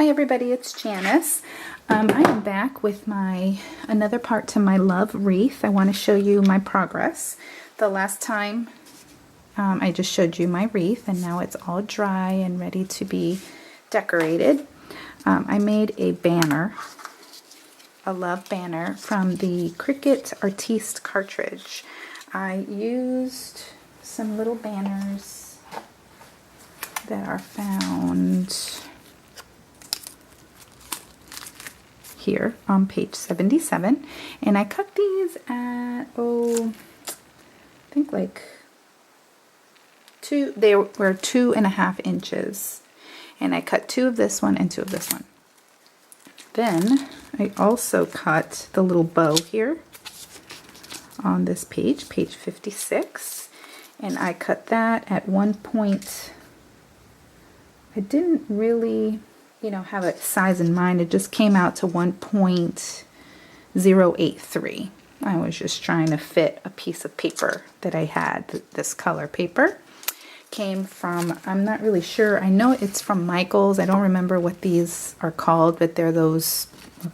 Hi everybody, it's Janice. I am back with another part to my Love wreath. I want to show you my progress. The last time I just showed you my wreath, and now it's all dry and ready to be decorated. I made a banner, a love banner from the Cricut Artiste cartridge. I used some little banners that are found here on page 77, and I cut these at I think like they were 2.5 inches, and I cut 2 of this one and 2 of this one. Then I also cut the little bow here on this page 56, and I cut that at 1 point. I didn't really have a size in mind. It just came out to 1.083. I was just trying to fit a piece of paper that I had. This color paper came from, I'm not really sure. I know it's from Micheal's. I don't remember what these are called, but they're those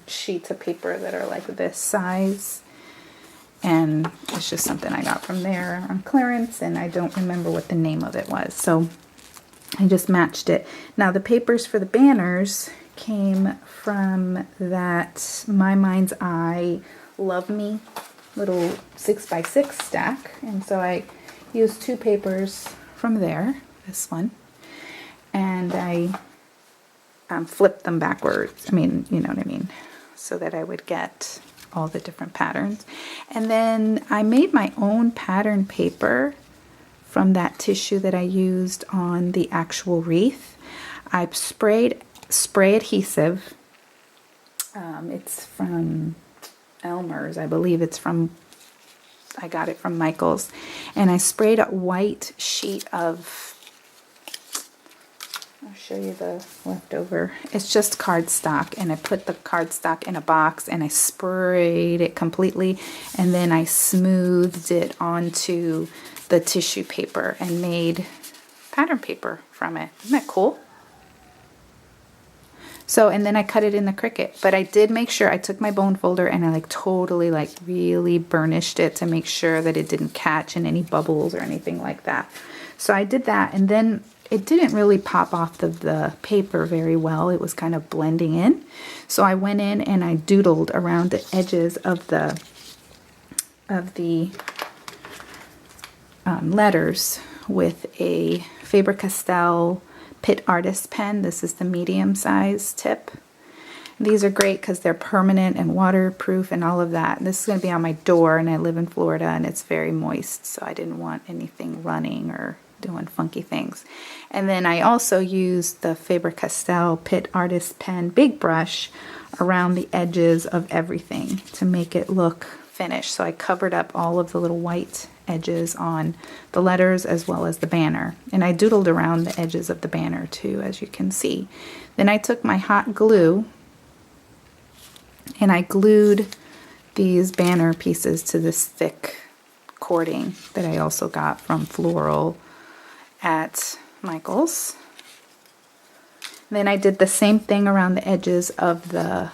sheets of paper that are like this size. And it's just something I got from there on clearance, and I don't remember what the name of it was. So I just matched it. Now the papers for the banners came from that My Mind's Eye Love Me little 6x6 stack, and so I used 2 papers from there, this one, and I flipped them backwards. I mean, you know what I mean, so that I would get all the different patterns. And then I made my own pattern paper from that tissue that I used on the actual wreath. I've sprayed spray adhesive. It's from Elmer's, I believe. I got it from Micheal's, and I sprayed a white sheet of, I'll show you the leftover. It's just cardstock, and I put the cardstock in a box and I sprayed it completely, and then I smoothed it onto the tissue paper and made pattern paper from it. Isn't that cool? So, and then I cut it in the Cricut, but I did make sure I took my bone folder and I totally really burnished it to make sure that it didn't catch in any bubbles or anything like that. So I did that, and then it didn't really pop off the paper very well. It was kind of blending in. So I went in and I doodled around the edges of the letters with a Faber-Castell Cricut Artiste pen. This is the medium size tip. These are great because they're permanent and waterproof and all of that. And this is going to be on my door, and I live in Florida and it's very moist, so I didn't want anything running or doing funky things. And then I also used the Faber-Castell Cricut Artiste pen big brush around the edges of everything to make it look finished. So I covered up all of the little white edges on the letters as well as the banner, and I doodled around the edges of the banner too, as you can see. Then I took my hot glue and I glued these banner pieces to this thick cording that I also got from Floral at Micheal's. Then I did the same thing around the edges of the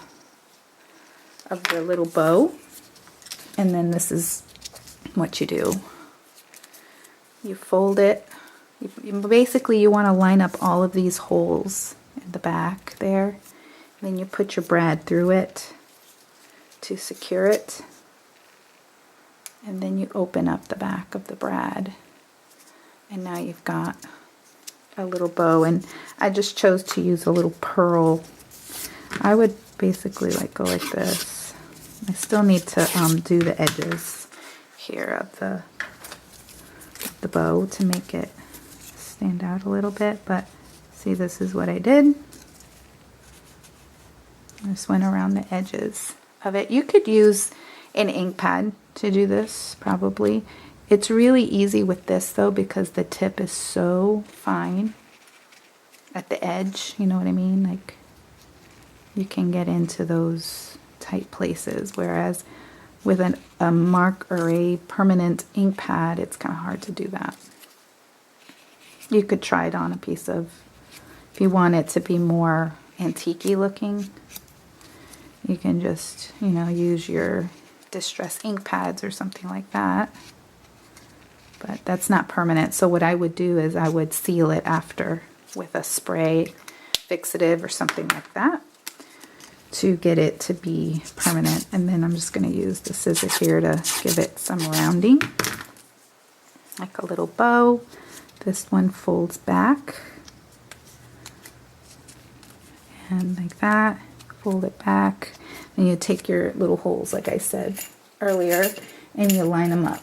little bow. And then this is what you do. You fold it. Basically, you want to line up all of these holes in the back there. And then you put your brad through it to secure it. And then you open up the back of the brad. And now you've got a little bow. And I just chose to use a little pearl. I would basically go like this. I still need to do the edges here of the bow to make it stand out a little bit, but see, this is what I did. I just went around the edges of it. You could use an ink pad to do this, probably. It's really easy with this though, because the tip is so fine at the edge, you know what I mean? Like, you can get into those tight places, whereas with a mark or a permanent ink pad, it's kind of hard to do that. You could try it on a piece of, if you want it to be more antique-y looking, you can just, you know, use your distress ink pads or something like that. But that's not permanent. So what I would do is I would seal it after with a spray fixative or something like that to get it to be permanent. And then I'm just going to use the scissors here to give it some rounding, like a little bow. This one folds back and like that, fold it back, and you take your little holes like I said earlier and you line them up.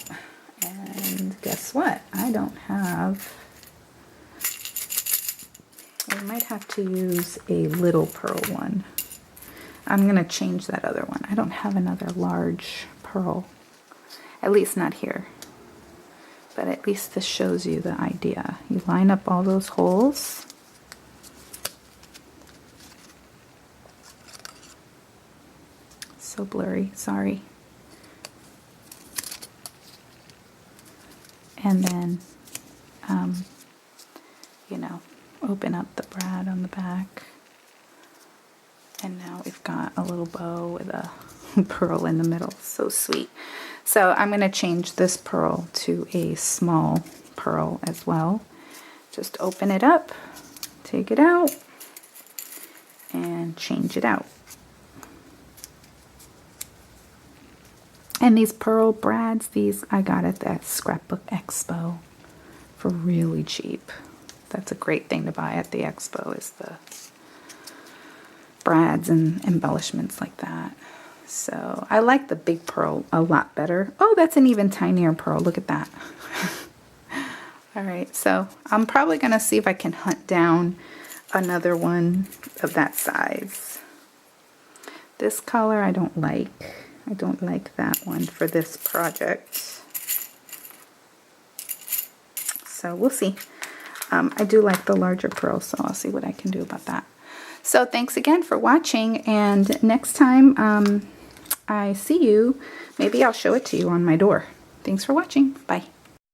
And guess what? I don't have, I might have to use a little pearl one. I'm going to change that other one. I don't have another large pearl, at least not here. But at least this shows you the idea. You line up all those holes. So blurry, sorry. And then, you know, open up the brad on the back. And now we've got a little bow with a pearl in the middle. So sweet. So I'm going to change this pearl to a small pearl as well. Just open it up, take it out, and change it out. And these pearl brads, these I got at that Scrapbook Expo for really cheap. That's a great thing to buy at the expo, is the brads and embellishments like that. So I like the big pearl a lot better. Oh, that's an even tinier pearl. Look at that. All right, so I'm probably going to see if I can hunt down another one of that size. This color I don't like. I don't like that one for this project. So we'll see. I do like the larger pearl, so I'll see what I can do about that. So thanks again for watching, and next time I see you, maybe I'll show it to you on my door. Thanks for watching. Bye.